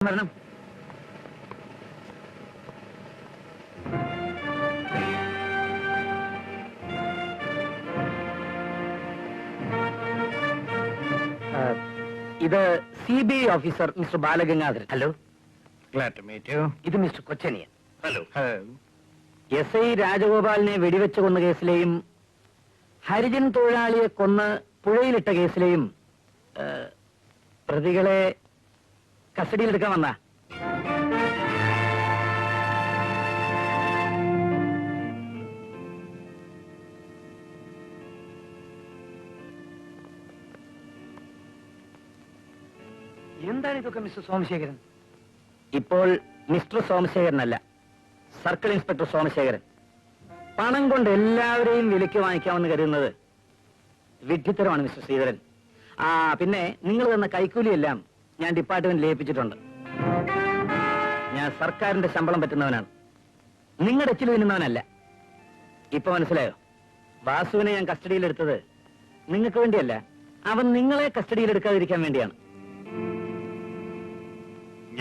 വരണം. ഇത് CBI officer mister Balagangadharan. Hello. Glad to meet you. ഇത് mister Kochaniyan. Hello. Hello. SI രാജഗോപാലിനെ വെടിവെച്ച് കൊന്ന കേസിലെയും ഹരിജൻ തൊഴിലാളിയെ കൊന്ന് പുഴയിലിട്ട കേസിലെയും പ്രതികളെ കസ്റ്റഡിയിലെടുക്കാൻ വന്ന. എന്താണ് ഇതൊക്കെ മിസ്റ്റർ സോമശേഖരൻ? ഇപ്പോൾ മിസ്റ്റർ സോമശേഖരനല്ല, സർക്കിൾ ഇൻസ്പെക്ടർ സോമശേഖരൻ. പണം കൊണ്ട് എല്ലാവരെയും വിലയ്ക്ക് വാങ്ങിക്കാമെന്ന് കരുതുന്നത് വിഡ്ഢിത്തരമാണ് മിസ്റ്റർ ശ്രീധരൻ. പിന്നെ നിങ്ങൾ തന്ന കൈക്കൂലിയെല്ലാം ഞാൻ ഡിപ്പാർട്ട്മെന്റിൽ ഏൽപ്പിച്ചിട്ടുണ്ട്. ഞാൻ സർക്കാരിന്റെ ശമ്പളം പറ്റുന്നവനാണ്, നിങ്ങളുടെ എച്ചിൽ തിന്നുന്നവനല്ല. ഇപ്പൊ മനസ്സിലായോ? വാസുവിനെ ഞാൻ കസ്റ്റഡിയിലെടുത്തത് നിങ്ങൾക്ക് വേണ്ടിയല്ല, അവൻ നിങ്ങളെ കസ്റ്റഡിയിലെടുക്കാതിരിക്കാൻ വേണ്ടിയാണ്.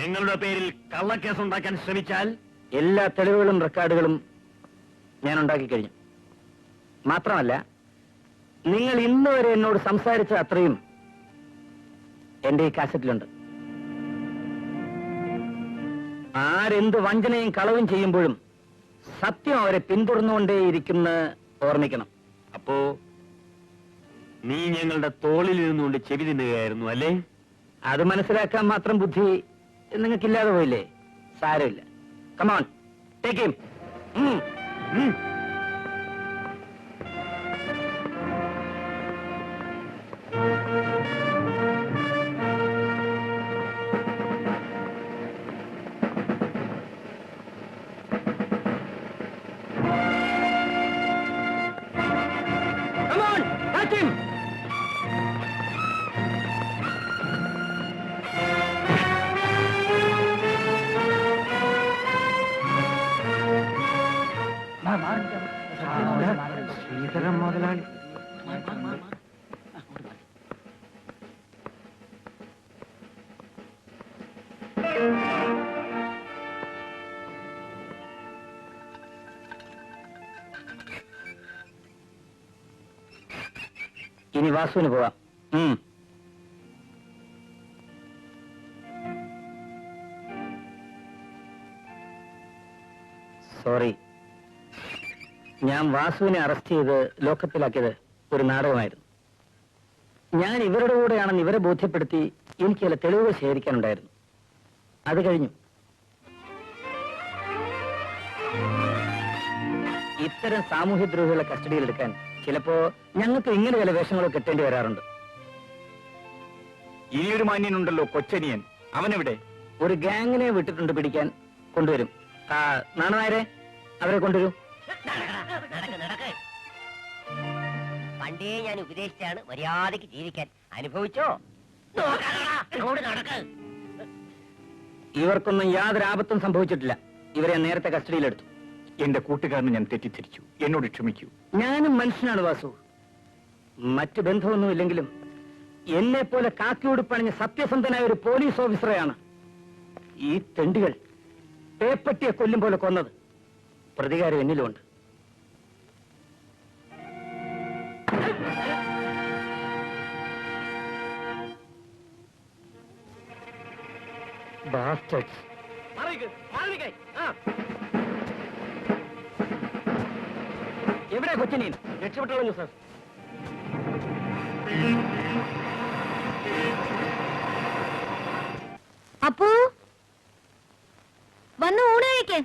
ഞങ്ങളുടെ പേരിൽ കള്ളക്കേസ് ഉണ്ടാക്കാൻ ശ്രമിച്ചാൽ എല്ലാ തെളിവുകളും റെക്കോർഡുകളും ഞാൻ ഉണ്ടാക്കി കഴിഞ്ഞു. മാത്രമല്ല, നിങ്ങൾ ഇന്ന് വരെ എന്നോട് സംസാരിച്ച അത്രയും എന്റെ ഈ കാസറ്റിലുണ്ട്. ആരെന്ത് വഞ്ചനയും കളവും ചെയ്യുമ്പോഴും സത്യം അവരെ പിന്തുടർന്നുകൊണ്ടേയിരിക്കുന്ന ഓർമ്മിക്കണം. അപ്പോ നീ ഞങ്ങളുടെ തോളിൽ നിന്നുകൊണ്ട് ചെവി തിന്നുകയായിരുന്നു അല്ലേ? അത് മനസ്സിലാക്കാൻ മാത്രം ബുദ്ധി നിങ്ങൾക്കില്ലാതെ പോയില്ലേ? സാരമില്ല. Come on, take him. Come on, catch him. Sreedharan മുതലാളി. ഇനി വാസുവിന് പോവാം. സോറി, ഞാൻ വാസുവിനെ അറസ്റ്റ് ചെയ്ത് ലോക്കപ്പിലാക്കിയത് ഒരു നാടകമായിരുന്നു. ഞാൻ ഇവരുടെ കൂടെയാണെന്ന് ഇവരെ ബോധ്യപ്പെടുത്തി എനിക്ക് ചില തെളിവുകൾ ശേഖരിക്കാനുണ്ടായിരുന്നു. അത് കഴിഞ്ഞു. ഇത്തരം സാമൂഹ്യദ്രോഹികളെ കസ്റ്റഡിയിലെടുക്കാൻ ചിലപ്പോ ഞങ്ങൾക്ക് ഇങ്ങനെ ചില വേഷങ്ങളോ കെട്ടേണ്ടി വരാറുണ്ട്. ഇനിയൊരു മാന്യനുണ്ടല്ലോ, കൊച്ചനിയൻ. അവനെവിടെ? ഒരു ഗാങ്ങിനെ വിട്ടിട്ടുണ്ട്, പിടിക്കാൻ കൊണ്ടുവരും. നാണനായരെ, അവരെ കൊണ്ടുവരൂ. പണ്ടേ ഞാൻ ഉപദേശിച്ചാണ് മര്യാദയ്ക്ക് ജീവിക്കാൻ. അനുഭവിച്ചോ? ഇവർക്കൊന്നും യാതൊരു ആപത്തും സംഭവിച്ചിട്ടില്ല. ഇവരെ നേരത്തെ കസ്റ്റഡിയിലെടുത്തു. എന്റെ കൂട്ടുകാരനെ ഞാൻ തെറ്റിദ്ധരിച്ചു, എന്നോട് ക്ഷമിക്കൂ. ഞാനും മനുഷ്യനാണ് വാസു. മറ്റു ബന്ധമൊന്നുമില്ലെങ്കിലും എന്നെ പോലെ കാക്കിയുടുപ്പണിഞ്ഞ സത്യസന്ധനായ ഒരു പോലീസ് ഓഫീസറെയാണ് ഈ തെണ്ടികൾ പേപ്പട്ടിയെ കൊല്ലും പോലെ കൊന്നത്. പ്രതികാരം എന്നിലുമുണ്ട്. Bastards. എവിടെ കൊച്ചിനീൻ? രക്ഷപ്പെട്ടോളൂ സാർ. അപ്പൂ, വന്ന് ഊണ് കഴിക്ക്.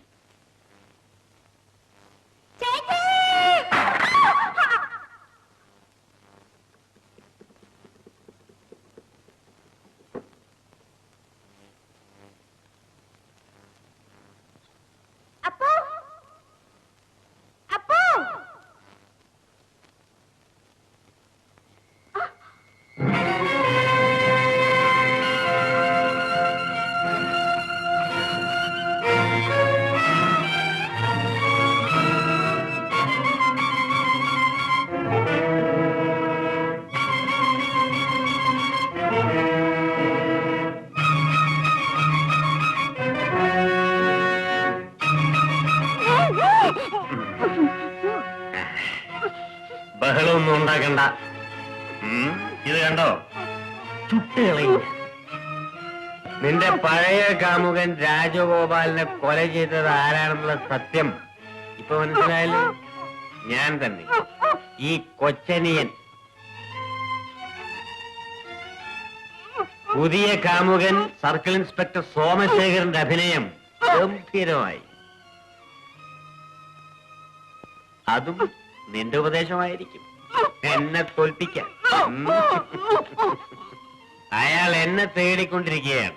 ബഹളമൊന്നും ഉണ്ടാക്കണ്ട. ഇത് കണ്ടോ? ചുട്ടുകളയില്ല. നിന്റെ പഴയ കാമുകൻ രാജഗോപാലിനെ കൊല ചെയ്തത് ആരാണെന്നുള്ള സത്യം ഇപ്പൊ മനസ്സിലായല്ലോ. ഞാൻ തന്നെ, ഈ കൊച്ചനിയൻ. പുതിയ കാമുകൻ സർക്കിൾ ഇൻസ്പെക്ടർ സോമശേഖരന്റെ അഭിനയം ഗംഭീരമായി. അതും നിന്റെ ഉപദേശമായിരിക്കും എന്നെ തോൽപ്പിക്കാൻ. അയാൾ എന്നെ തേടിക്കൊണ്ടിരിക്കുകയാണ്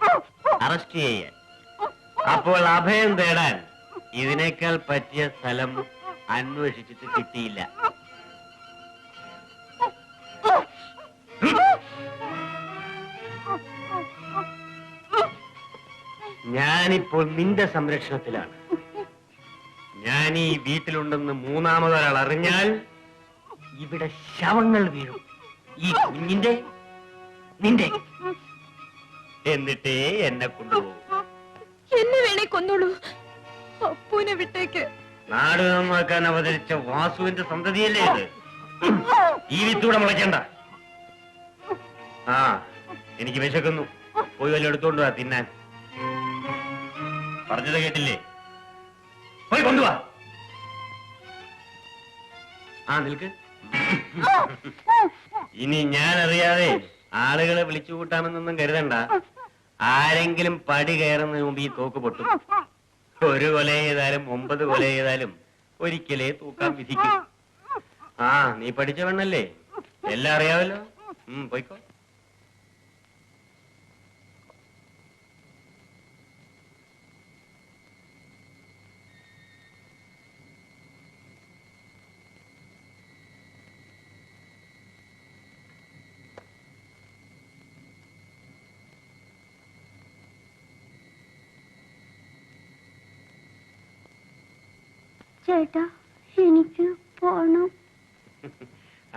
അറസ്റ്റ് ചെയ്യാൻ. അപ്പോൾ അഭയം തേടാൻ ഇതിനേക്കാൾ പറ്റിയ സ്ഥലം അന്വേഷിച്ചിട്ട് കിട്ടിയില്ല. ഞാനിപ്പോൾ നിന്റെ സംരക്ഷണത്തിലാണ്. ഞാൻ ഈ വീട്ടിലുണ്ടെന്ന് മൂന്നാമതൊരാൾ അറിഞ്ഞാൽ ഇവിടെ ശവങ്ങൾ വീഴും. ഈ കുഞ്ഞിന്റെ, നിന്റെ. എന്നിട്ടേ എന്നെ കൊണ്ടുപോകും. എന്നെ വേണേ കൊന്നോളൂ, അപ്പൂനെ വിട്ടേക്ക്. നാട് നന്നാക്കാൻ അവതരിച്ച വാസുവിന്റെ സന്തതിയല്ലേ ഇത്? ഈ വിത്തൂടെ മുളയ്ക്കണ്ട. ആ, എനിക്ക് വിശക്കുന്നു. പോയി വല്ല എടുത്തോണ്ട് വാ തിന്നാൻ. പറഞ്ഞത് കേട്ടില്ലേ? പോയി കൊണ്ടുവാ. ആ, നിൽക്ക്. ഇനി ഞാൻ അറിയാതെ ആളുകളെ വിളിച്ചു കൂട്ടാമെന്നൊന്നും കരുതണ്ട. ആരെങ്കിലും പടി കയറുന്നതിന് മുമ്പ് ഈ തോക്ക് പൊട്ടും. ഒരു കൊല ചെയ്താലും 9 കൊല ചെയ്താലും ഒരിക്കലേ തൂക്കാൻ വിധിക്കും. ആ, നീ പഠിച്ച പെണ്ണല്ലേ, എല്ലാം അറിയാമല്ലോ. പോയിക്കോ. ചേട്ടാ, എനിക്ക് പോണം.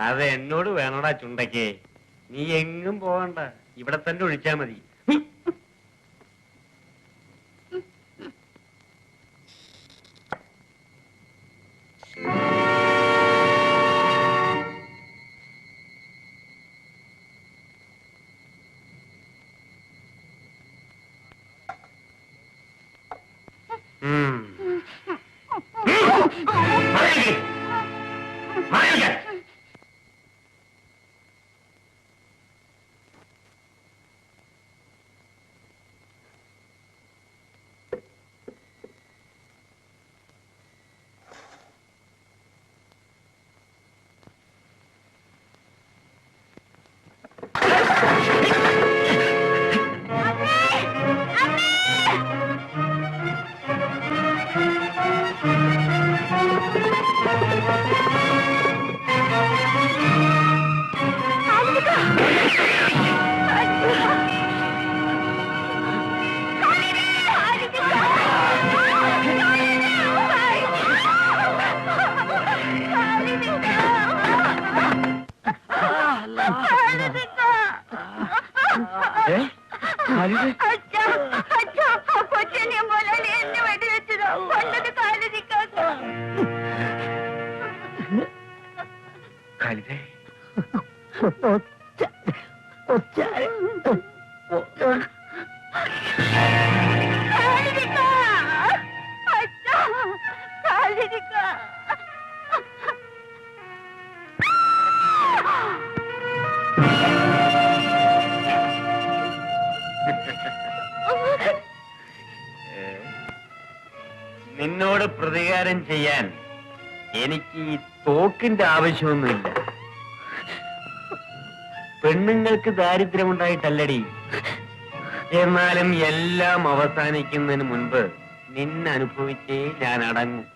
അത് എന്നോട് വേണോടാ ചുണ്ടയ്ക്ക്. നീ എങ്ങും പോകണ്ട, ഇവിടെ തന്നെ ഒഴിച്ചാ മതി. നിന്നോട് പ്രതികാരം ചെയ്യാൻ എനിക്ക് ഈ തോക്കിന്റെ ആവശ്യമൊന്നുമില്ല. പെണ്ണുങ്ങൾക്ക് ദാരിദ്ര്യമുണ്ടായിട്ടല്ലടി. എന്നാലും എല്ലാം അവസാനിക്കുന്നതിന് മുൻപ് നിന്നനുഭവിച്ചേ ഞാൻ അടങ്ങും.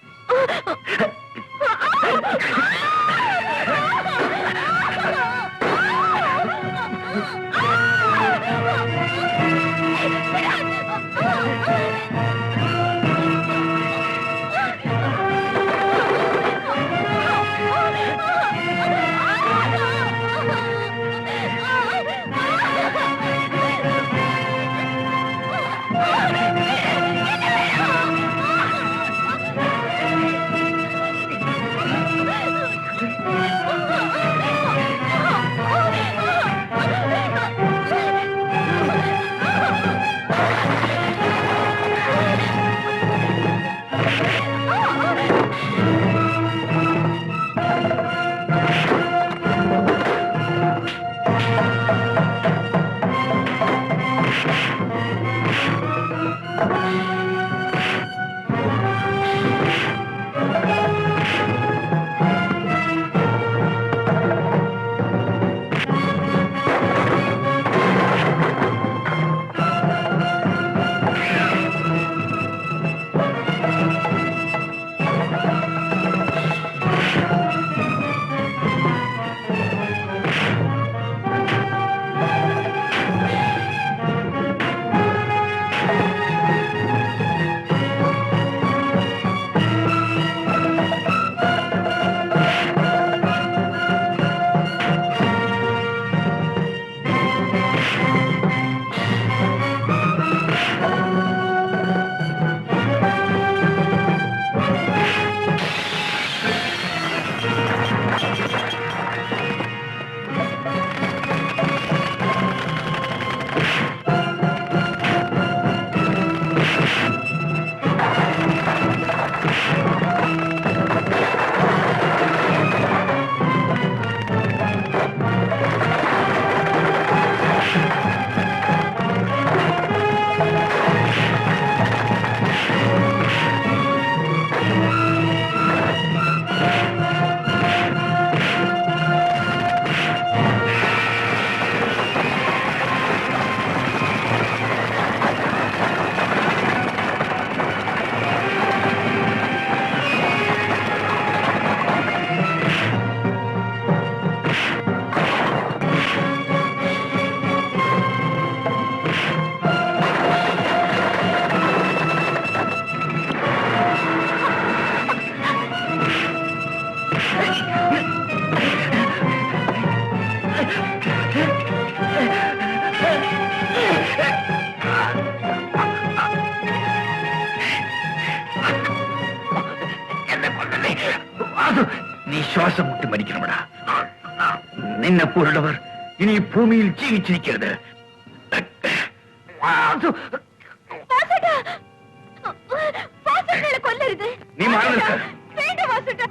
നീ ശ്വാസം മുട്ടി മരിക്കണമടാ. നിന്നെപ്പോലുള്ളവർ ഇനി ഭൂമിയിൽ ജീവിച്ചിരിക്കരുത്. കൊല്ലരുത്. നീ മാറി നിൽക്ക്. വേണ്ട വാസുട്ടാ.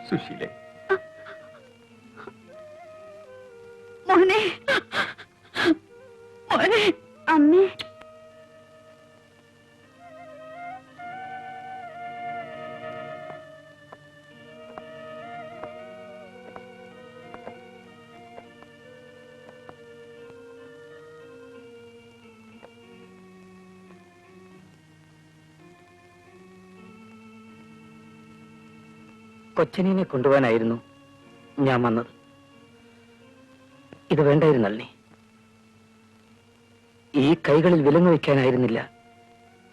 സുശീലേ, മോനെ മോനെ അമ്മേ കൊച്ചനിനെ കൊണ്ടുപോകാനായിരുന്നു ഞാൻ വന്നത്. ഇത് വേണ്ടായിരുന്നല്ലേ. ഈ കൈകളിൽ വിലങ്ങ് വയ്ക്കാനായിരുന്നില്ല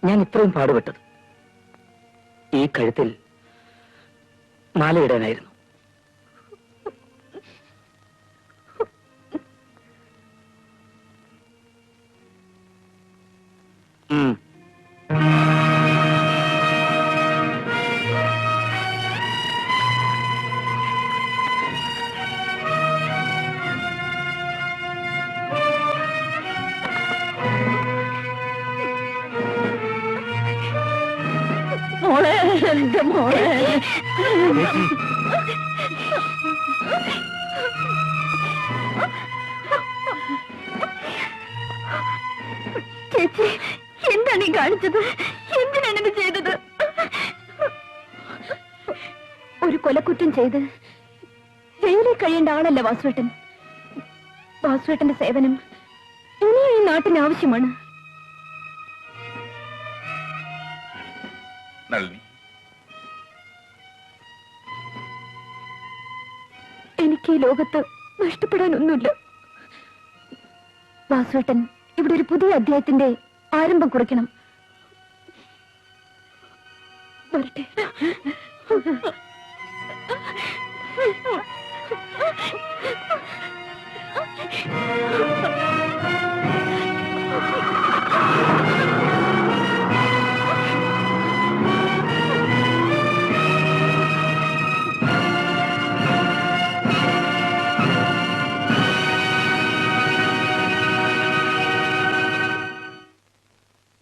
ഞാൻ ഇത്രയും പാടുപെട്ടത്. ഈ കഴുത്തിൽ മാലയിടാനായിരുന്നു. മോളെ, എന്റെ മോളെ. ചേച്ചി, എന്താണ് ഈ കാണിച്ചത്? എന്തിനാണ് ഇത് ചെയ്തത്? ഒരു കൊലക്കുറ്റം ചെയ്ത് ജയിലിൽ കഴിയേണ്ട ആളല്ല വാസുവേട്ടൻ. വാസുവേട്ടന്റെ സേവനം ഇനിയും ഈ നാട്ടിന് ആവശ്യമാണ്. നളിനി, എനിക്ക് ഈ ലോകത്ത് നഷ്ടപ്പെടാനൊന്നുമില്ല. വാസുവേട്ടൻ ഇവിടെ ഒരു പുതിയ അധ്യായത്തിന്റെ ആരംഭം കുറിക്കണം.